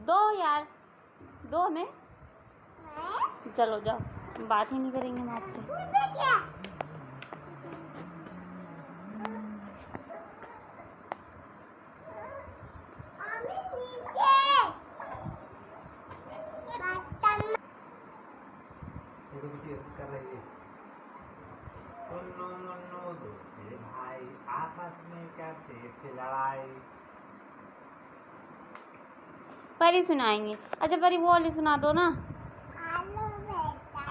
दो यार, दो हमें। चलो जाओ, बात ही नहीं करेंगे हम आपसे। कर रही है मुन्नू मुन्नू दूसरे भाई आपस में करते थे लड़ाई। परी सुनाएंगे। अच्छा परी वो वाली सुना दो ना।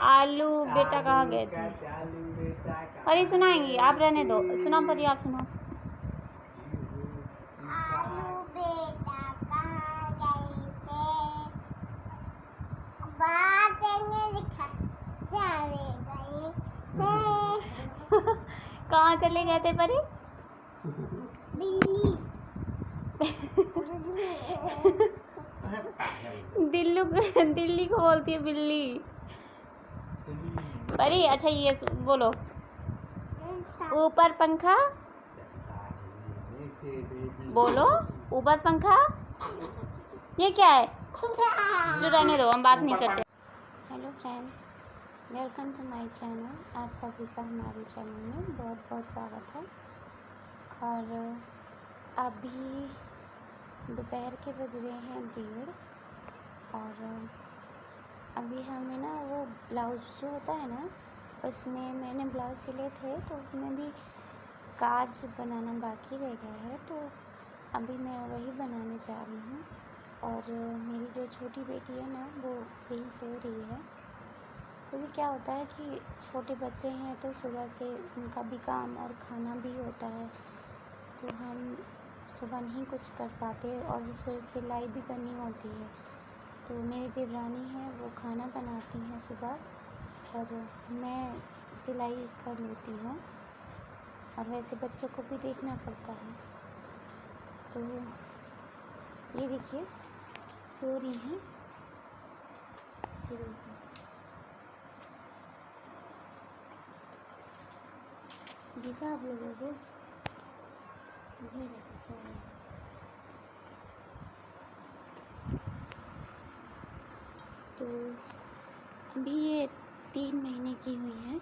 आलू बेटा कहाँ गए थे। परी सुनाएंगी, आप रहने दो। सुना परी, आप सुनाओ। आलू बेटा कहाँ गए थे, बात में लिखा चले गए थे। कहाँ चले गए थे परी। बिल्ली दिल्ली को बोलती है बिल्ली। परी अच्छा ये बोलो, ऊपर पंखा बोलो, ऊपर पंखा। ये क्या है, जो रहने दो, हम बात नहीं करते। Hello friends, welcome to my channel. आप सभी का हमारे चैनल में बहुत बहुत स्वागत है। और अभी दोपहर के बज रहे हैं 1:30 और अभी हमें ना वो ब्लाउज जो होता है ना, उसमें मैंने ब्लाउज सिले थे तो उसमें भी काज बनाना बाकी रह गया है, तो अभी मैं वही बनाने जा रही हूँ। और मेरी जो छोटी बेटी है ना, वो यही सो रही है, क्योंकि क्या होता है कि छोटे बच्चे हैं तो सुबह से उनका भी काम और खाना भी होता है, तो हम सुबह नहीं कुछ कर पाते और फिर सिलाई भी करनी होती है। तो मेरी देवरानी है, वो खाना बनाती हैं सुबह और मैं सिलाई कर लेती हूँ, और वैसे बच्चों को भी देखना पड़ता है। तो ये देखिए सो रही हैं। देखा आप लोगों को, ये देखो सो रही हैं। तो अभी ये 3 महीने की हुई है,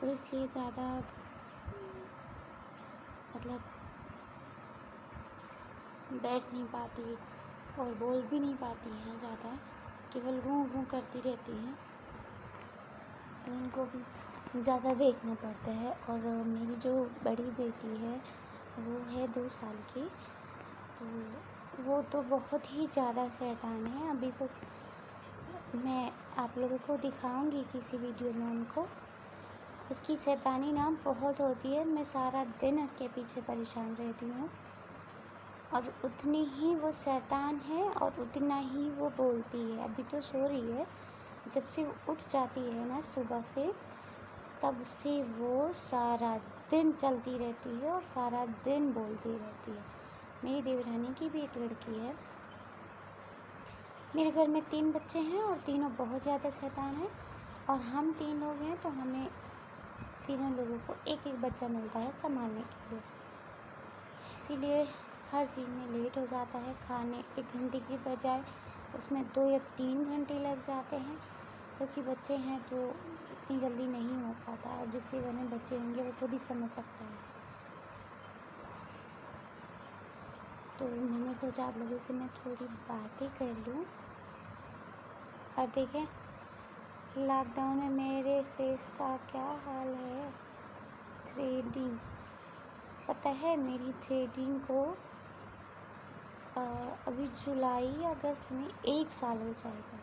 तो इसलिए ज़्यादा मतलब बैठ नहीं पाती और बोल भी नहीं पाती हैं ज़्यादा, केवल गूं गूं करती रहती हैं, तो इनको भी ज़्यादा देखना पड़ता है। और मेरी जो बड़ी बेटी है वो है 2 साल की, तो वो तो बहुत ही ज़्यादा शैतान है। अभी वो मैं आप लोगों को दिखाऊंगी किसी वीडियो में उनको। उसकी शैतानी ना बहुत होती है, मैं सारा दिन उसके पीछे परेशान रहती हूँ, और उतनी ही वो शैतान है और उतना ही वो बोलती है। अभी तो सो रही है, जब से उठ जाती है ना सुबह से, तब से वो सारा दिन चलती रहती है और सारा दिन बोलती रहती है। मेरी देवरानी की भी एक लड़की है। मेरे घर में 3 बच्चे हैं और तीनों बहुत ज़्यादा शैतान हैं, और हम 3 लोग हैं तो हमें तीनों लोगों को एक एक बच्चा मिलता है संभालने के लिए, इसीलिए हर चीज़ में लेट हो जाता है। खाने 1 घंटे की बजाय उसमें 2 या 3 घंटे लग जाते हैं, क्योंकि बच्चे हैं तो इतनी जल्दी नहीं हो पाता। और जिसके घर में बच्चे होंगे वो खुद ही समझ सकता है। तो मैंने सोचा आप लोगों से मैं थोड़ी बातें कर लूँ। और देखें लॉकडाउन में मेरे फेस का क्या हाल है। थ्रेडिंग, पता है मेरी थ्रेडिंग को अभी जुलाई अगस्त में 1 साल हो जाएगा।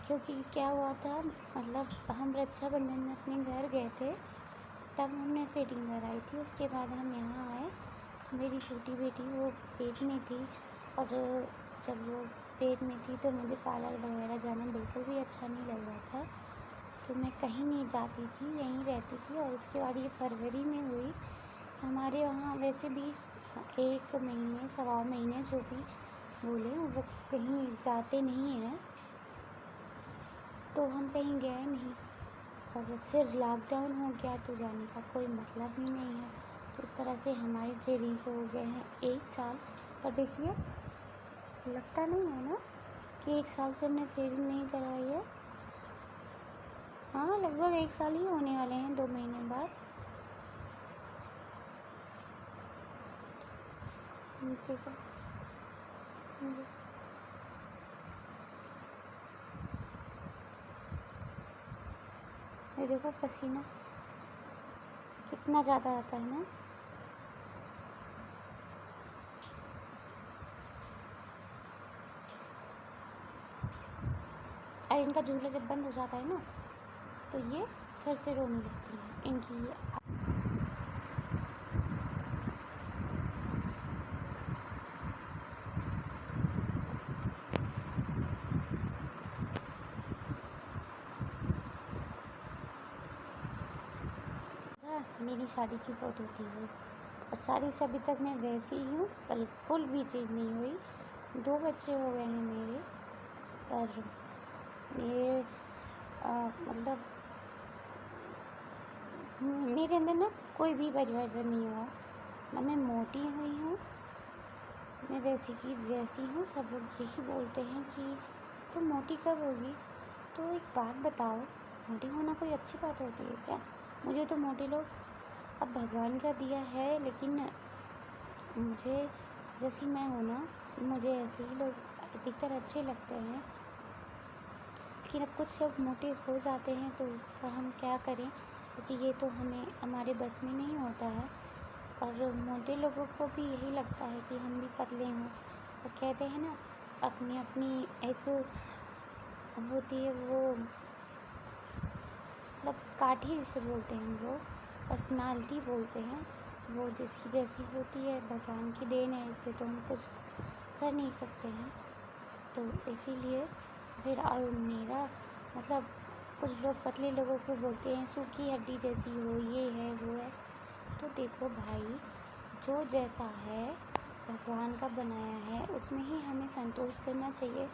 क्योंकि क्या हुआ था, मतलब हम रक्षाबंधन में अपने घर गए थे, तब हमने थ्रेडिंग कराई थी। उसके बाद हम यहाँ आए तो मेरी छोटी बेटी वो पेट में थी, और जब वो पेट में थी तो मुझे पार्लर वगैरह जाना बिल्कुल भी अच्छा नहीं लग रहा था, तो मैं कहीं नहीं जाती थी, यहीं रहती थी। और उसके बाद ये फरवरी में हुई। हमारे वहाँ वैसे भी 1 महीने 1.25 महीने जो भी बोले वो कहीं जाते नहीं हैं, तो हम कहीं गए नहीं। और फिर लॉकडाउन हो गया तो जाने का कोई मतलब ही नहीं है। इस तरह से हमारी ट्रेनिंग को हो गए हैं 1 साल। और देखिए लगता नहीं है ना कि 1 साल से हमने थ्रेडिंग नहीं कराई है। हाँ, लगभग 1 साल ही होने वाले हैं 2 महीने बाद। देखो ये देखो पसीना कितना ज़्यादा आता है ना। और इनका झूला जब बंद हो जाता है ना तो ये फिर से रोने लगती हैं। इनकी ये मेरी शादी की फ़ोटो थी वो, और शादी से अभी तक मैं वैसी ही हूँ, बिल्कुल भी चेंज नहीं हुई। 2 बच्चे हो गए हैं मेरे, पर मेरे मतलब मेरे अंदर ना कोई भी परिवर्तन नहीं हुआ। ना मैं मोटी हुई हूँ, मैं वैसी की वैसी हूँ। सब लोग यही बोलते हैं कि तुम मोटी कब होगी। तो एक बात बताओ, मोटी होना कोई अच्छी बात होती है क्या? मुझे तो मोटे लोग अब भगवान का दिया है, लेकिन मुझे जैसी मैं हूँ ना, मुझे ऐसे ही लोग अधिकतर अच्छे लगते हैं। लेकिन अब कुछ लोग मोटे हो जाते हैं तो उसका हम क्या करें, क्योंकि ये तो हमारे बस में नहीं होता है। और मोटे लोगों को भी यही लगता है कि हम भी पतले हों, और कहते हैं ना अपनी अपनी एक होती है वो, मतलब काठी जिसे बोलते हैं हम लोग, पर्सनालिटी बोलते हैं, वो जिसकी जैसी होती है भगवान की देन है, इससे तो हम कुछ कर नहीं सकते हैं। तो इसीलिए फिर और मेरा मतलब कुछ लोग पतले लोगों को बोलते हैं सूखी हड्डी जैसी हो, ये है वो है। तो देखो भाई, जो जैसा है भगवान का बनाया है उसमें ही हमें संतोष करना चाहिए,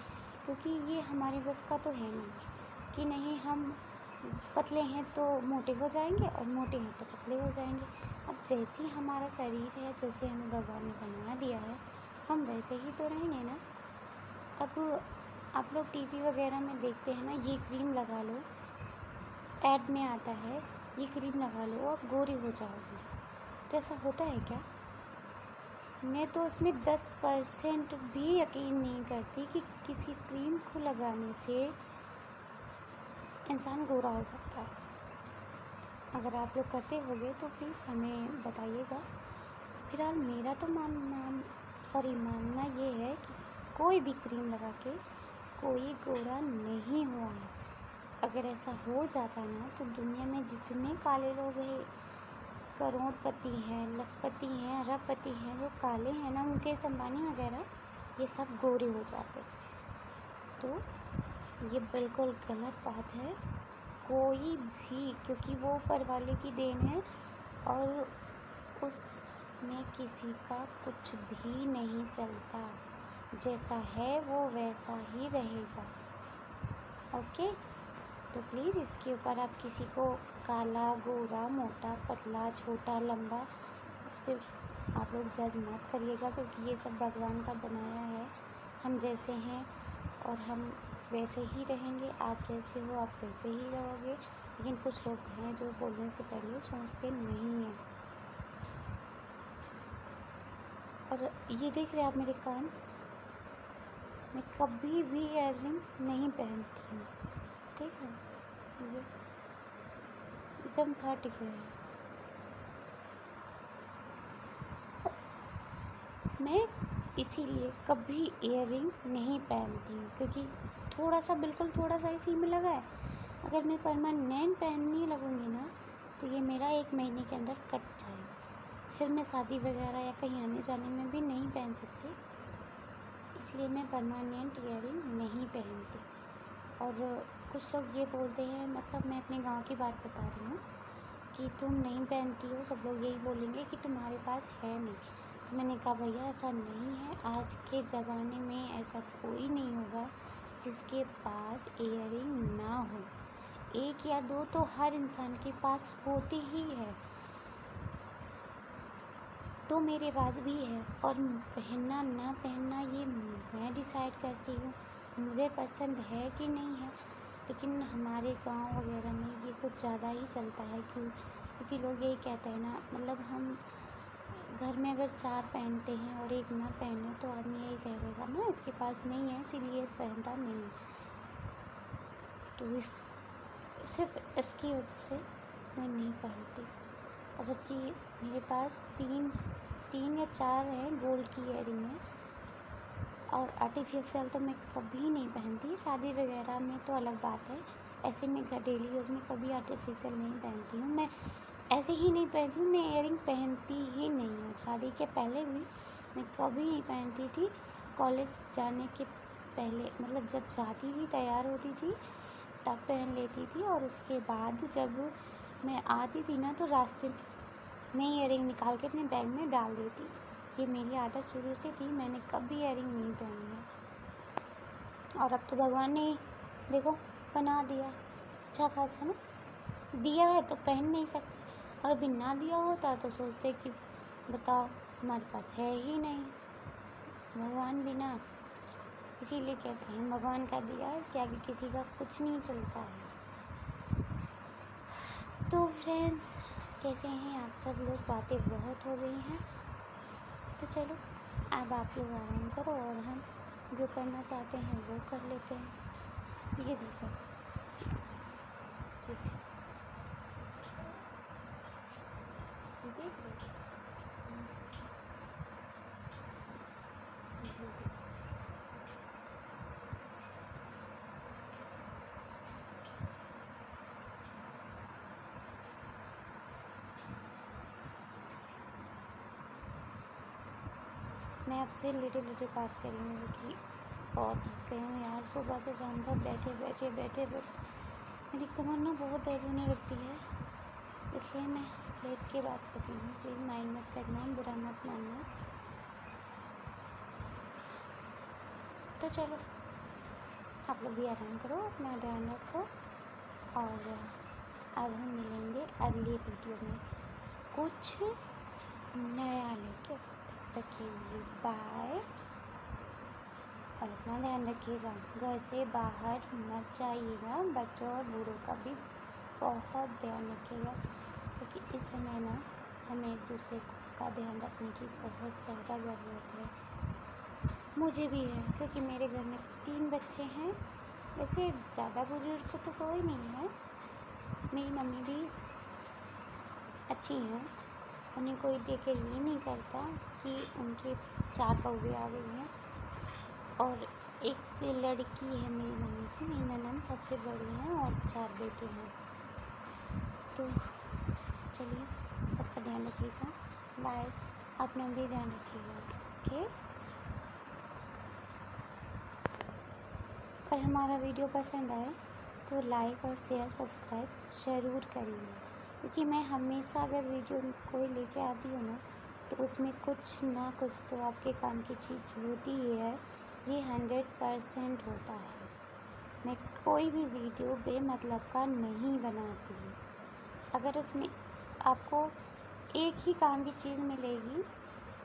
क्योंकि ये हमारे बस का तो है नहीं कि नहीं हम पतले हैं तो मोटे हो जाएंगे और मोटे हैं तो पतले हो जाएंगे। अब जैसी हमारा शरीर है, जैसे हमें भगवान ने बना दिया है, हम वैसे ही तो रहेंगे ना। अब आप लोग टीवी वगैरह में देखते हैं ना, ये क्रीम लगा लो, ऐड में आता है ये क्रीम लगा लो आप गोरे हो जाओगे। तो ऐसा होता है क्या? मैं तो इसमें 10% भी यकीन नहीं करती कि किसी क्रीम को लगाने से इंसान गोरा हो सकता है। अगर आप लोग करते होगे तो प्लीज़ हमें बताइएगा। फिलहाल मेरा तो मानना ये है कि कोई भी क्रीम लगा के कोई गोरा नहीं हुआ है। अगर ऐसा हो जाता ना तो दुनिया में जितने काले लोग हैं, करोड़पति हैं, लखपति हैं, अरबपति हैं, जो काले हैं ना, मुकेश अंबानी वगैरह, ये सब गोरे हो जाते। तो ये बिल्कुल गलत बात है। कोई भी, क्योंकि वो ऊपर वाले की देन है और उसमें किसी का कुछ भी नहीं चलता। जैसा है वो वैसा ही रहेगा। ओके, तो प्लीज़ इसके ऊपर आप किसी को काला, गोरा, मोटा, पतला, छोटा, लंबा, इस पर आप लोग जज मत करिएगा, क्योंकि ये सब भगवान का बनाया है। हम जैसे हैं और हम वैसे ही रहेंगे। आप जैसे हो आप वैसे ही रहोगे। लेकिन कुछ लोग हैं जो बोलने से पहले सोचते नहीं हैं। और ये देख रहे हैं आप मेरे कान, मैं कभी भी ईयररिंग नहीं पहनती हूँ। ठीक है, ये एकदम फट गया है। मैं इसीलिए कभी ईयररिंग नहीं पहनती हूँ, क्योंकि थोड़ा सा, बिल्कुल थोड़ा सा इसी में लगा है। अगर मैं परमानेंट पहनने लगूँगी ना तो ये मेरा 1 महीने के अंदर कट जाएगा। फिर मैं शादी वगैरह या कहीं आने जाने में भी नहीं पहन सकती, इसलिए मैं परमानेंट ईयररिंग नहीं पहनती। और कुछ लोग ये बोलते हैं, मतलब मैं अपने गांव की बात बता रही हूँ, कि तुम नहीं पहनती हो, सब लोग यही बोलेंगे कि तुम्हारे पास है नहीं। तो मैंने कहा भैया ऐसा नहीं है, आज के ज़माने में ऐसा कोई नहीं होगा जिसके पास ईयररिंग ना हो। 1 या 2 तो हर इंसान के पास होती ही है, तो मेरे पास भी है। और पहनना ना पहनना ये मैं डिसाइड करती हूँ मुझे पसंद है कि नहीं है। लेकिन हमारे गांव वगैरह में ये कुछ ज़्यादा ही चलता है, क्योंकि लोग यही कहते हैं ना, मतलब हम घर में अगर 4 पहनते हैं और एक ना पहने तो आदमी यही कहेगा ना इसके पास नहीं है इसीलिए पहनता नहीं है। तो सिर्फ इसकी वजह से मैं नहीं पहनती। और जबकि मेरे पास तीन या 4 हैं गोल्ड की इयररिंग है, और आर्टिफिशियल तो मैं कभी नहीं पहनती। शादी वगैरह में तो अलग बात है, ऐसे में घर डेली यूज़ में कभी आर्टिफिशियल नहीं पहनती हूँ। मैं ऐसे ही नहीं पहनती हूँ, मैं इयररिंग पहनती ही नहीं हूँ। शादी के पहले भी मैं कभी नहीं पहनती थी। कॉलेज जाने के पहले, मतलब जब जाती थी तैयार होती थी तब पहन लेती थी, और उसके बाद जब मैं आती थी ना तो रास्ते में इयररिंग निकाल के अपने बैग में डाल देती थी। ये मेरी आदत शुरू से थी, मैंने कभी इयररिंग नहीं पहनी है। और अब तो भगवान ने देखो बना दिया अच्छा खासा ना, दिया है तो पहन नहीं सकते, और अभी ना दिया होता तो सोचते कि बताओ हमारे पास है ही नहीं, भगवान बिना। इसीलिए कहते हैं भगवान का दिया है, इसके आगे किसी का कुछ नहीं चलता है। तो फ्रेंड्स कैसे हैं आप सब लोग? बातें बहुत हो गई हैं, तो चलो अब आप लोग आराम करो और हम जो करना चाहते हैं वो कर लेते हैं। ये देखो जी, देख लो मैं आपसे लिटिल बात कर रही हूँ कि बहुत थक गई हूँ यार, सुबह से शाम तक बैठे मेरी कमर ना बहुत दर्द होने लगती है, इसलिए मैं लेट के बात कर रही हूँ। प्लीज़ माइंड मत करना, बुरा मत मानना। तो चलो आप लोग भी आराम करो, अपना ध्यान रखो, और अब हम मिलेंगे अगली वीडियो में कुछ नया लेके। तब तक के लिए बाय, और अपना ध्यान रखिएगा, घर से बाहर मत जाइएगा, बच्चों और बूढ़ों का भी बहुत ध्यान रखिएगा, क्योंकि इस समय ना हमें एक दूसरे का ध्यान रखने की बहुत ज़्यादा ज़रूरत है। मुझे भी है, क्योंकि मेरे घर में 3 बच्चे हैं। वैसे ज़्यादा बुजुर्ग तो कोई नहीं है, मेरी मम्मी भी अच्छी हैं, उन्हें कोई देख के ये नहीं करता कि उनके 4 बहू आ गई हैं, और एक लड़की है मेरी मम्मी की, मेरी ननद सबसे बड़ी हैं, और 4 बेटे हैं। तो चलिए सबका ध्यान रखिएगा, बाय, अपना भी ध्यान रखिएगा, ओके। अगर हमारा वीडियो पसंद आए तो लाइक और शेयर सब्सक्राइब ज़रूर करिए, क्योंकि मैं हमेशा अगर वीडियो कोई लेके आती हूँ ना तो उसमें कुछ ना कुछ तो आपके काम की चीज़ होती ही है, ये 100% होता है। मैं कोई भी वीडियो बेमतलब का नहीं बनाती हूँ। अगर उसमें आपको एक ही काम की चीज़ मिलेगी,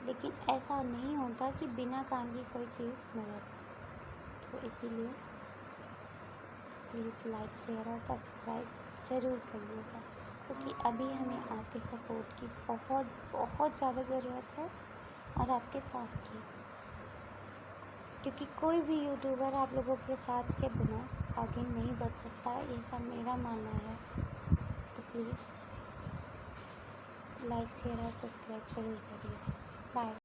लेकिन ऐसा नहीं होता कि बिना काम की कोई चीज़ मिले। तो इसीलिए प्लीज़ लाइक शेयर और सब्सक्राइब ज़रूर करिएगा, क्योंकि अभी हमें आपके सपोर्ट की बहुत ज़्यादा ज़रूरत है, और आपके साथ की, क्योंकि कोई भी यूट्यूबर आप लोगों के साथ के बिना आगे नहीं बढ़ सकता, ऐसा मेरा मानना है। तो प्लीज़ लाइक शेयर और सब्सक्राइब ज़रूर करिए, बाय।